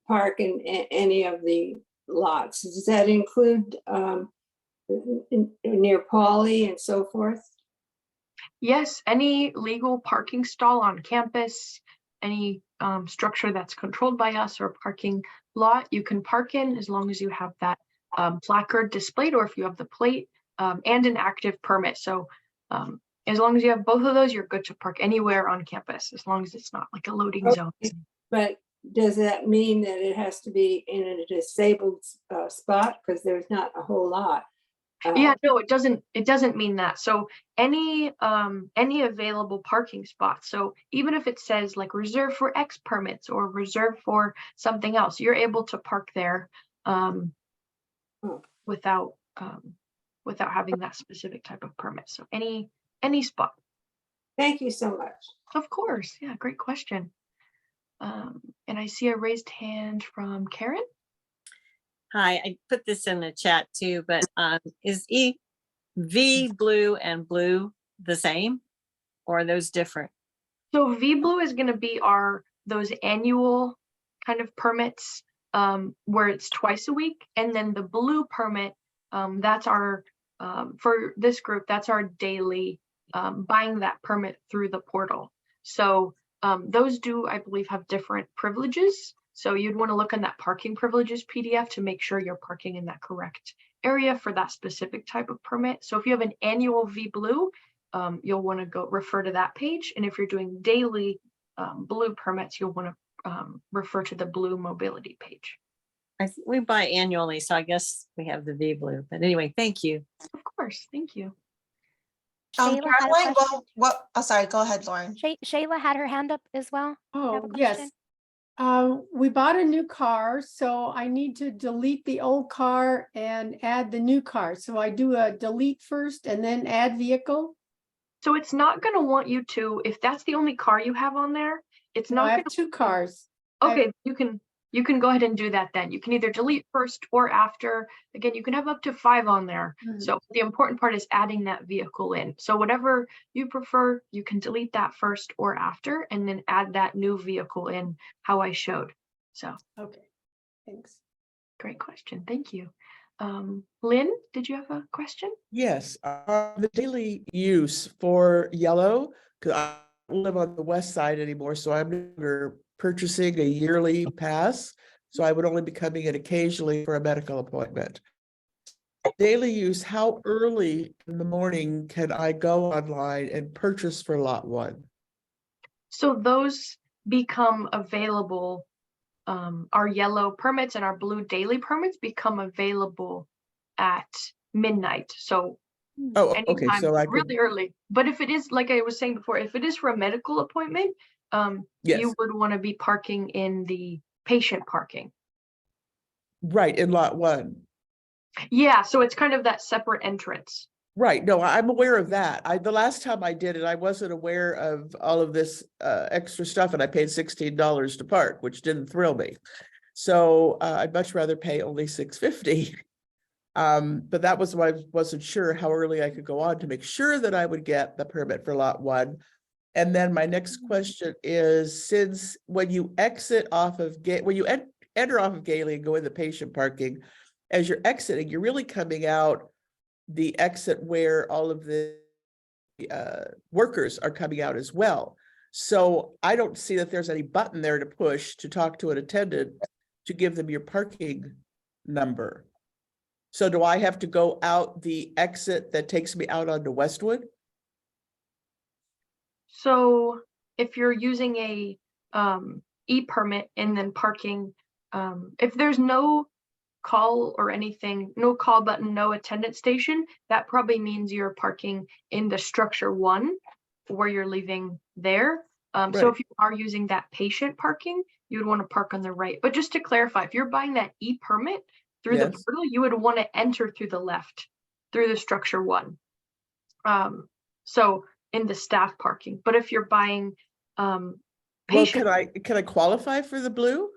S9: park in any of the lots. Does that include near Pauley and so forth?
S3: Yes, any legal parking stall on campus, any structure that's controlled by us or parking lot, you can park in as long as you have that placard displayed, or if you have the plate and an active permit. So as long as you have both of those, you're good to park anywhere on campus, as long as it's not like a loading zone.
S9: But does that mean that it has to be in a disabled spot? Because there's not a whole lot.
S3: Yeah, no, it doesn't mean that. So any available parking spots. So even if it says like reserved for X permits or reserved for something else, you're able to park there without having that specific type of permit. So any spot.
S9: Thank you so much.
S3: Of course. Yeah, great question. And I see a raised hand from Karen.
S2: Hi, I put this in the chat too, but is V blue and blue the same, or are those different?
S3: So V Blue is going to be those annual kind of permits where it's twice a week, and then the blue permit, that's our for this group, that's our daily buying that permit through the portal. So those do, I believe, have different privileges. So you'd want to look in that parking privileges PDF to make sure you're parking in that correct area for that specific type of permit. So if you have an annual V Blue, you'll want to go refer to that page. And if you're doing daily blue permits, you'll want to refer to the blue mobility page.
S2: We buy annually, so I guess we have the V Blue. But anyway, thank you.
S3: Of course, thank you.
S6: Shayla had a
S5: Caroline,
S6: question.
S5: oh, sorry, go ahead, Lauren.
S6: Shayla had her hand up as well.
S10: Oh, yes. We bought a new car, so I need to delete the old car and add the new car. So I do a delete first and then add vehicle.
S3: So it's not going to want you to, if that's the only car you have on there, it's
S10: No,
S3: not
S10: I have
S3: gonna,
S10: 2 cars.
S3: okay, you can go ahead and do that then. You can either delete first or after. Again, you can have up to 5 on there. So the important part is adding that vehicle in. So whatever you prefer, you can delete that first or after, and then add that new vehicle in how I showed. So,
S10: Okay, thanks.
S3: great question. Thank you. Lynn, did you have a question?
S11: Yes, the daily use for yellow, because I don't live on the west side anymore, so I'm no longer purchasing a yearly pass. So I would only be coming in occasionally for a medical appointment. Daily use, how early in the morning can I go online and purchase for lot 1?
S3: So those become available. Our yellow permits and our blue daily permits become available at midnight. So
S11: Oh, okay,
S3: anytime
S11: so I could,
S3: really early. But if it is, like I was saying before, if it is for a medical appointment,
S11: yes,
S3: you would want to be parking in the patient parking.
S11: right, in lot 1.
S3: Yeah, so it's kind of that separate entrance.
S11: Right, no, I'm aware of that. The last time I did it, I wasn't aware of all of this extra stuff, and I paid $16 to park, which didn't thrill me. So I'd much rather pay only $6.50. But that was why I wasn't sure how early I could go on to make sure that I would get the permit for lot 1. And then my next question is, since when you exit off of enter off of Gailey and go in the patient parking, as you're exiting, you're really coming out the exit where all of the workers are coming out as well. So I don't see that there's any button there to push to talk to an attendant to give them your parking number. So do I have to go out the exit that takes me out onto Westwood?
S3: So if you're using a ePermit and then parking, if there's no call or anything, no call button, no attendant station, that probably means you're parking in the structure 1 where you're leaving there. So if you are using that patient parking, you would want to park on the right. But just to clarify, if you're buying that ePermit through the portal, you would want to enter through the left, through the structure 1. So in the staff parking. But if you're buying patient,
S11: well, can I qualify for the blue?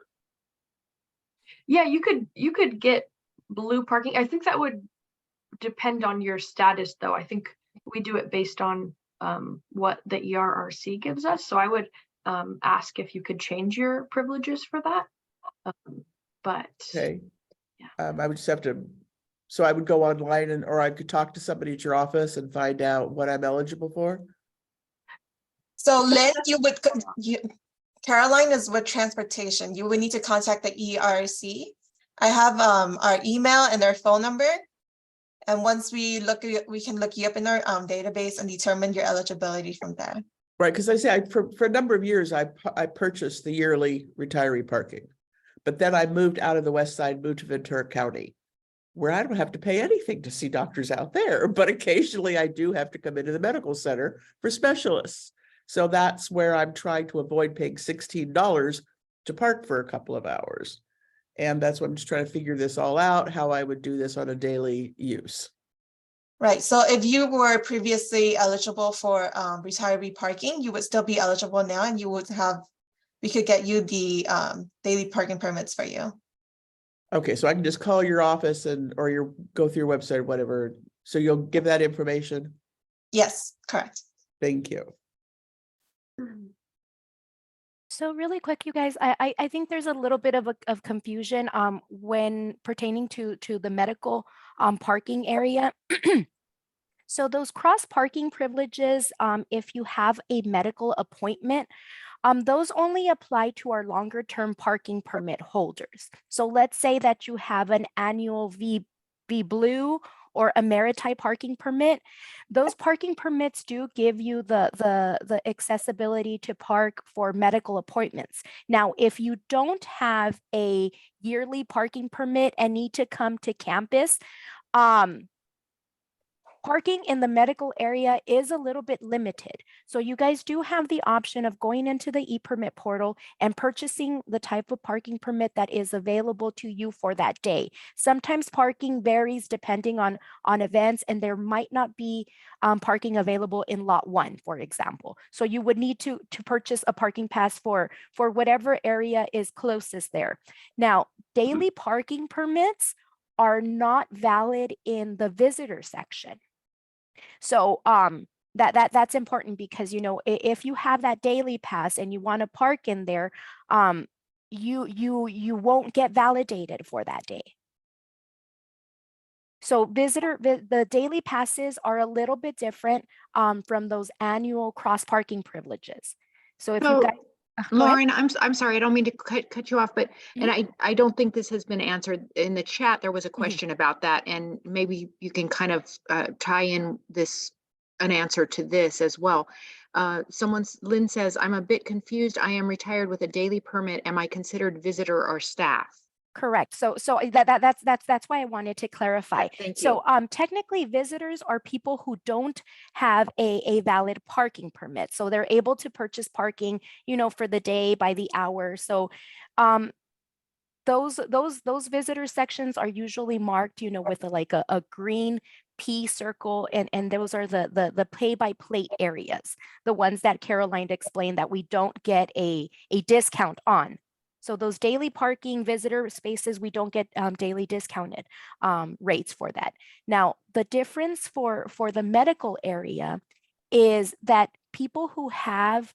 S3: Yeah, you could get blue parking. I think that would depend on your status, though. I think we do it based on what the ERRC gives us. So I would ask if you could change your privileges for that. But
S11: okay,
S3: yeah.
S11: I would just have to. So I would go online or I could talk to somebody at your office and find out what I'm eligible for.
S5: So Lynn, Caroline is with transportation. You would need to contact the ERRC. I have our email and their phone number. And once we can look you up in our database and determine your eligibility from there.
S11: Right, because I say, for a number of years, I purchased the yearly retiree parking. But then I moved out of the west side, moved to Ventura County, where I don't have to pay anything to see doctors out there, but occasionally I do have to come into the medical center for specialists. So that's where I'm trying to avoid paying $16 to park for a couple of hours. And that's what I'm just trying to figure this all out, how I would do this on a daily use.
S5: Right, so if you were previously eligible for retiree parking, you would still be eligible now, and you would have, we could get you the daily parking permits for you.
S11: Okay, so I can just call your office or go through your website or whatever. So you'll give that information?
S5: Yes, correct.
S11: Thank you.
S6: So really quick, you guys, I think there's a little bit of confusion when pertaining to the medical parking area. So those cross parking privileges, if you have a medical appointment, those only apply to our longer term parking permit holders. So let's say that you have an annual V Blue or a maritime parking permit. Those parking permits do give you the accessibility to park for medical appointments. Now, if you don't have a yearly parking permit and need to come to campus, parking in the medical area is a little bit limited. So you guys do have the option of going into the ePermit portal and purchasing the type of parking permit that is available to you for that day. Sometimes parking varies depending on events, and there might not be parking available in lot 1, for example. So you would need to purchase a parking pass for whatever area is closest there. Now, daily parking permits are not valid in the visitor section. So that's important because, you know, if you have that daily pass and you want to park in there, you won't get validated for that day. So the daily passes are a little bit different from those annual cross parking privileges. So if you guys,
S4: Lauren, I'm sorry, I don't mean to cut you off, but and I don't think this has been answered in the chat. There was a question about that, and maybe you can kind of tie in an answer to this as well. Lynn says, I'm a bit confused. I am retired with a daily permit. Am I considered visitor or staff?
S6: Correct. So that's why I wanted to clarify.
S4: Thank you.
S6: So technically visitors are people who don't have a valid parking permit. So they're able to purchase parking, you know, for the day by the hour. So those visitor sections are usually marked, you know, with a green P circle, and those are the pay by plate areas, the ones that Caroline explained that we don't get a discount on. So those daily parking visitor spaces, we don't get daily discounted rates for that. Now, the difference for the medical area is that people who have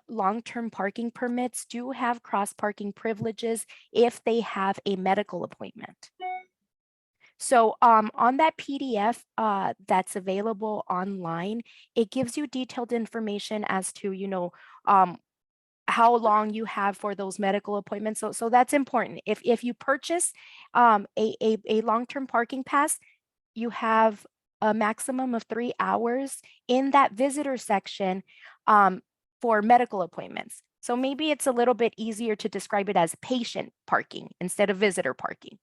S6: long-term parking permits do have cross parking privileges if they have a medical appointment. So on that PDF that's available online, it gives you detailed information as to, you know, how long you have for those medical appointments. So that's important. If you purchase a long-term parking pass, you have a maximum of 3 hours in that visitor section for medical appointments. So maybe it's a little bit easier to describe it as patient parking instead of visitor parking.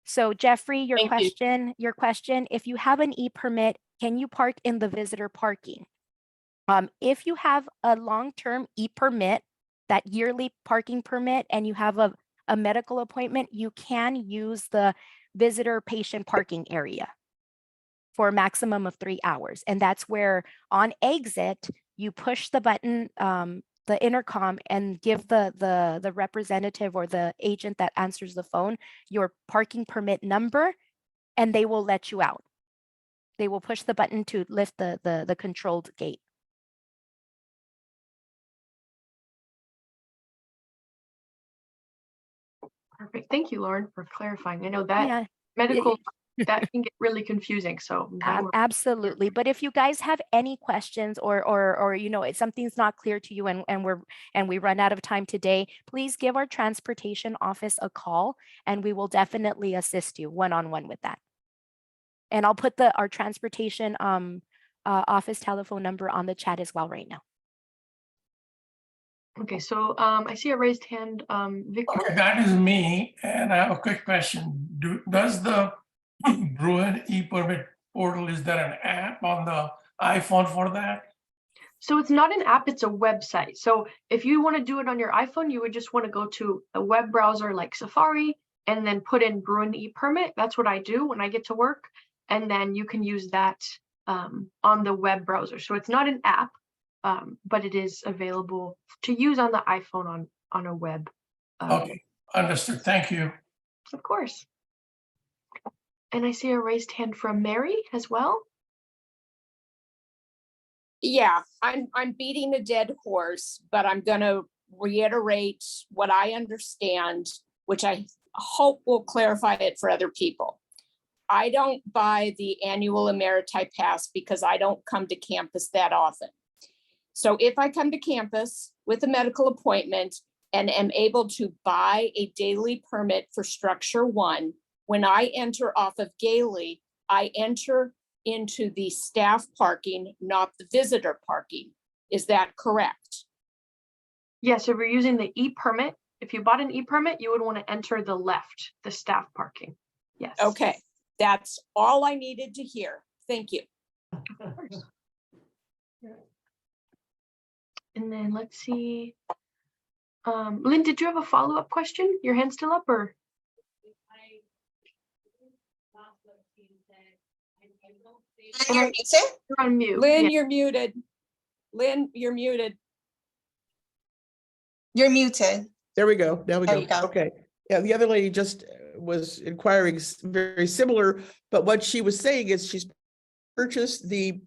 S6: So Jeffrey, your question, if you have an ePermit, can you park in the visitor parking? If you have a long-term ePermit, that yearly parking permit, and you have a medical appointment, you can use the visitor patient parking area for a maximum of 3 hours. And that's where on exit, you push the button, the intercom, and give the representative or the agent that answers the phone your parking permit number, and they will let you out. They will push the button to lift the controlled gate.
S3: Perfect. Thank you, Lauren, for clarifying. I know that medical, that can get really confusing. So
S6: Absolutely. But if you guys have any questions or you know, if something's not clear to you and we run out of time today, please give our transportation office a call and we will definitely assist you one-on-one with that. And I'll put our transportation office telephone number on the chat as well right now.
S3: Okay, so I see a raised hand, Victor.
S12: Okay, that is me, and I have a quick question. Does the Bruin ePermit portal, is there an app on the iPhone for that?
S3: So it's not an app, it's a website. So if you want to do it on your iPhone, you would just want to go to a web browser like Safari and then put in Bruin ePermit. That's what I do when I get to work. And then you can use that on the web browser. So it's not an app, but it is available to use on the iPhone on a web.
S12: Okay, understood. Thank you.
S3: Of course. And I see a raised hand from Mary as well.
S13: Yeah, I'm beating a dead horse, but I'm gonna reiterate what I understand, which I hope will clarify it for other people. I don't buy the annual Emeriti Pass because I don't come to campus that often. So if I come to campus with a medical appointment and am able to buy a daily permit for structure 1, when I enter off of Gailey, I enter into the staff parking, not the visitor parking. Is that correct?
S3: Yes, if you're using the ePermit, if you bought an ePermit, you would want to enter the left, the staff parking. Yes.
S13: Okay, that's all I needed to hear. Thank you.
S3: Of course. And then let's see. Lynn, did you have a follow-up question? Your hand's still up, or?
S5: You're muted?
S3: You're on mute.
S13: Lynn,
S3: Yeah.
S13: you're muted. Lynn, you're muted.
S5: You're muted.
S11: There we go. Now we
S5: There
S11: go.
S5: you go.
S11: Okay. Yeah, the other lady just was inquiring very similar, but what she was saying is she's purchased the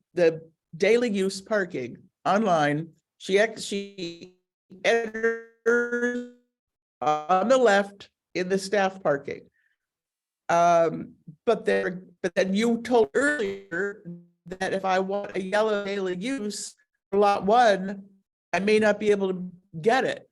S11: daily use parking online. She enters on the left in the staff parking. But then you told earlier that if I want a yellow daily use for lot 1, I may not be able to get it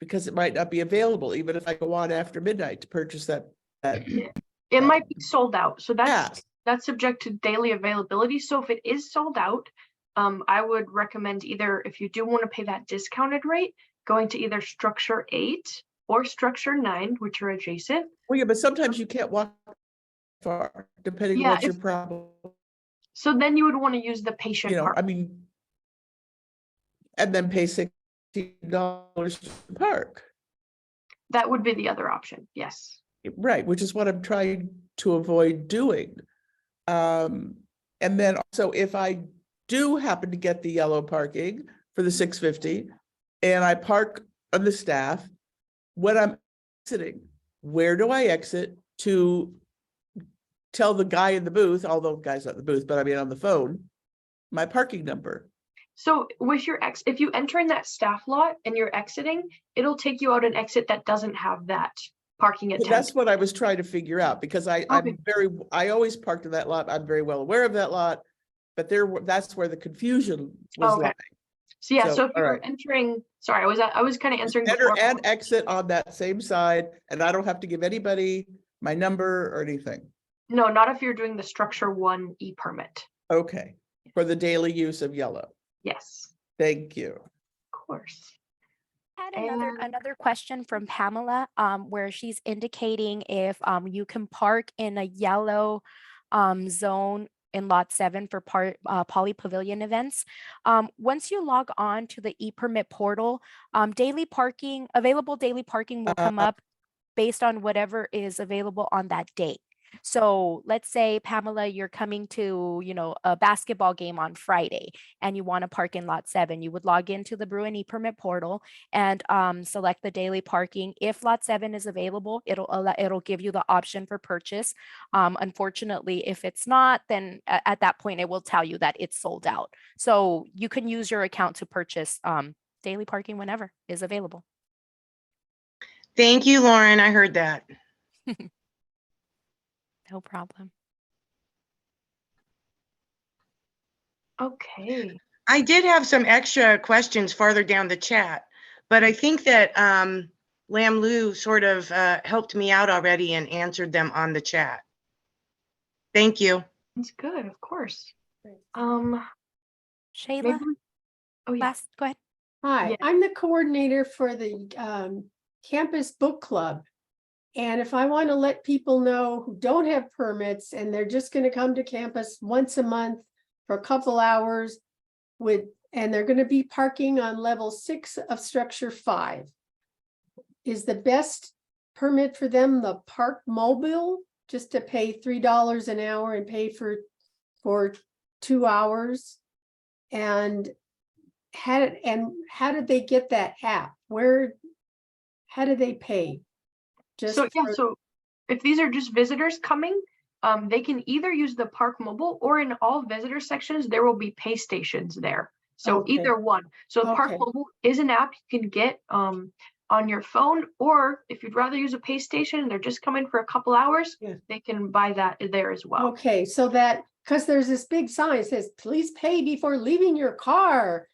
S11: because it might not be available, even if I go on after midnight to purchase that.
S3: It might be sold out. So
S11: Pass.
S3: that's subject to daily availability. So if it is sold out, I would recommend either, if you do want to pay that discounted rate, going to either structure 8 or structure 9, which are adjacent.
S11: Well, yeah, but sometimes you can't walk far, depending on
S3: Yeah,
S11: what's your problem.
S3: So then you would want to use the patient
S11: You know,
S3: part.
S11: I mean, and then pay $60 to park.
S3: That would be the other option. Yes.
S11: Right, which is what I'm trying to avoid doing. And then also if I do happen to get the yellow parking for the 650 and I park on the staff, when I'm exiting, where do I exit to tell the guy in the booth, although the guy's not in the booth, but I mean on the phone, my parking number?
S3: So with your if you enter in that staff lot and you're exiting, it'll take you out an exit that doesn't have that parking
S11: But
S3: attendant.
S11: that's what I was trying to figure out because I always parked in that lot. I'm very well aware of that lot, but that's where the confusion was
S3: Okay.
S11: lying.
S3: So yeah,
S11: So,
S3: so if
S11: all
S3: you're
S11: right.
S3: entering, sorry, I was kind of answering
S11: Enter
S3: before.
S11: and exit on that same side, and I don't have to give anybody my number or anything.
S3: No, not if you're doing the structure 1 ePermit.
S11: Okay, for the daily use of yellow.
S3: Yes,
S11: Thank you.
S3: of course.
S6: Had
S3: And-
S6: another question from Pamela, where she's indicating if you can park in a yellow zone in lot 7 for poly pavilion events. Once you log on to the ePermit portal, available daily parking will come up based on whatever is available on that date. So let's say, Pamela, you're coming to, a basketball game on Friday and you want to park in lot 7. You would log into the Bruin ePermit portal and select the daily parking. If lot 7 is available, it'll give you the option for purchase. Unfortunately, if it's not, then at that point, it will tell you that it's sold out. So you can use your account to purchase daily parking whenever is available.
S14: Thank you, Lauren. I heard that.
S6: No problem.
S3: Okay.
S14: I did have some extra questions farther down the chat, but I think that Lam Lu sort of helped me out already and answered them on the chat. Thank you.
S3: That's good, of course.
S6: Shayla,
S3: maybe, oh yeah,
S6: last, go ahead.
S10: Hi,
S3: Yeah.
S10: I'm the coordinator for the campus book club. And if I want to let people know who don't have permits and they're just going to come to campus once a month for a couple hours and they're going to be parking on level 6 of structure 5. Is the best permit for them the park mobile, just to pay $3 an hour and pay for 2 hours? And how did they get that app? How do they pay?
S3: so yeah, so if these are just visitors coming, they can either use the park mobile, or in all visitor sections, there will be pay stations there. So
S10: Okay.
S3: either one. So park
S10: Okay.
S3: mobile is an app you can get on your phone, or if you'd rather use a pay station and they're just coming for a couple hours,
S10: Yeah.
S3: they can buy that there as well.
S10: Okay, so that, because there's this big sign that says, please pay before leaving your car.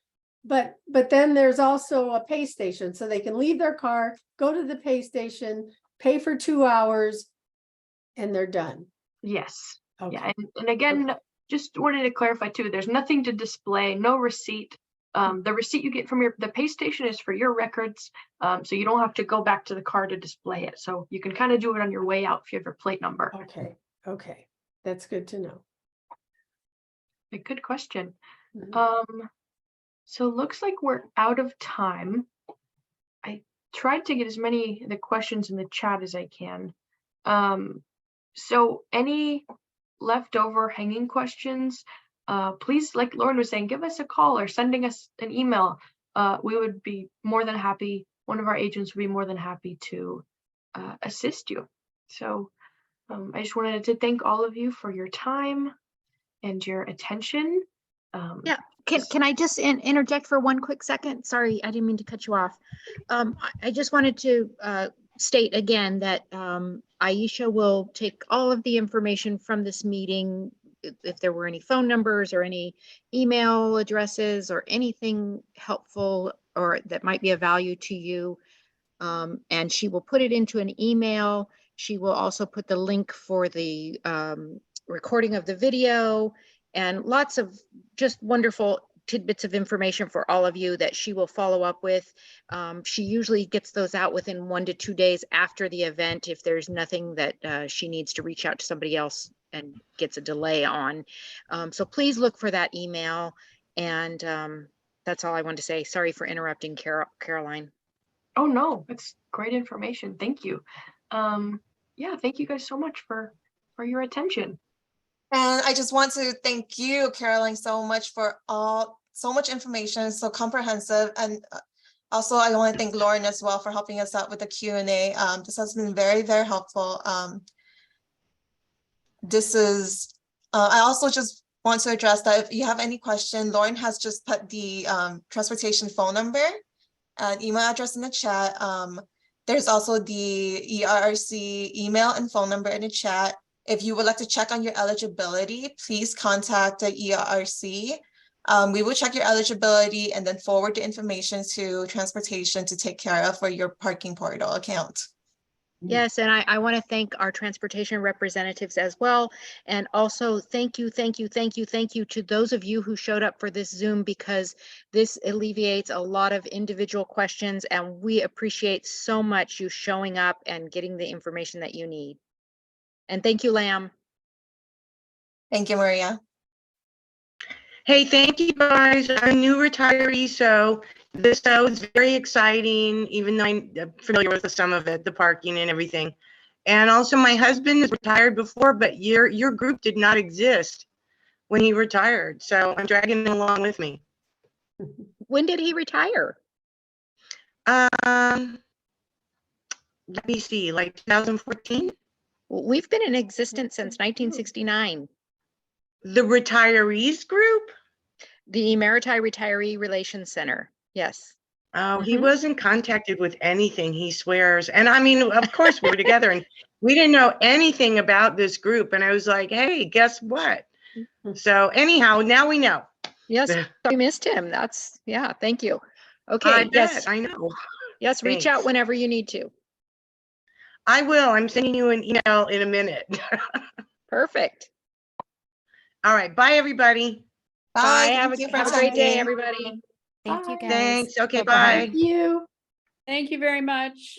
S10: But then there's also a pay station, so they can leave their car, go to the pay station, pay for 2 hours, and they're done.
S3: Yes.
S10: Okay.
S3: Yeah. And again, just wanted to clarify too, there's nothing to display, no receipt. The receipt you get from the pay station is for your records. So you don't have to go back to the car to display it. So you can kind of do it on your way out if you have your plate number.
S10: Okay, okay, that's good to know.
S3: A good question.
S10: Mhm.
S3: So looks like we're out of time. I tried to get as many of the questions in the chat as I can. So any leftover hanging questions, please, like Lauren was saying, give us a call or sending us an email. We would be more than happy. One of our agents would be more than happy to assist you. So I just wanted to thank all of you for your time and your attention.
S4: Yeah, can I just interject for one quick second? Sorry, I didn't mean to cut you off. I just wanted to state again that Aisha will take all of the information from this meeting, if there were any phone numbers or any email addresses or anything helpful or that might be of value to you. And she will put it into an email. She will also put the link for the recording of the video and lots of just wonderful tidbits of information for all of you that she will follow up with. She usually gets those out within 1 to 2 days after the event if there's nothing that she needs to reach out to somebody else and gets a delay on. So please look for that email. And that's all I wanted to say. Sorry for interrupting, Caroline.
S3: Oh no, that's great information. Thank you. Yeah, thank you guys so much for your attention.
S5: And I just want to thank you, Caroline, so much for so much information, so comprehensive. And also I want to thank Lauren as well for helping us out with the Q&A. This has been very, very helpful. I also just want to address that if you have any question, Lauren has just put the transportation phone number and email address in the chat. There's also the ERRC email and phone number in the chat. If you would like to check on your eligibility, please contact the ERRC. We will check your eligibility and then forward the information to transportation to take care of for your parking portal account.
S4: Yes, and I want to thank our transportation representatives as well. And also thank you to those of you who showed up for this Zoom, because this alleviates a lot of individual questions, and we appreciate so much you showing up and getting the information that you need. And thank you, Lam.
S5: Thank you, Maria.
S14: Hey, thank you guys. I'm a new retiree, so this is very exciting, even though I'm familiar with some of it, the parking and everything. And also my husband is retired before, but your group did not exist when he retired. So I'm dragging him along with me.
S4: When did he retire?
S14: Let me see, like 2014?
S4: Well, we've been in existence since 1969.
S14: The retirees group?
S4: The Emeriti Retiree Relations Center. Yes.
S14: Oh, he wasn't contacted with anything, he swears. And I mean, of course we were together and we didn't know anything about this group. And I was like, hey, guess what? So anyhow, now we know.
S4: Yes, we missed him. That's, yeah, thank you. Okay.
S14: I
S4: Yes,
S14: bet, I know.
S4: yes, reach out
S14: Thanks.
S4: whenever you need to.
S14: I will. I'm sending you an email in a minute.
S4: Perfect.
S14: All right, bye, everybody.
S5: Bye.
S14: Have
S5: Thank you for
S14: have a great day,
S5: attending.
S14: everybody.
S6: Thank you,
S10: Bye.
S6: guys.
S14: Thanks. Okay,
S6: Bye-bye.
S14: bye.
S10: Thank you.
S15: Thank you very much.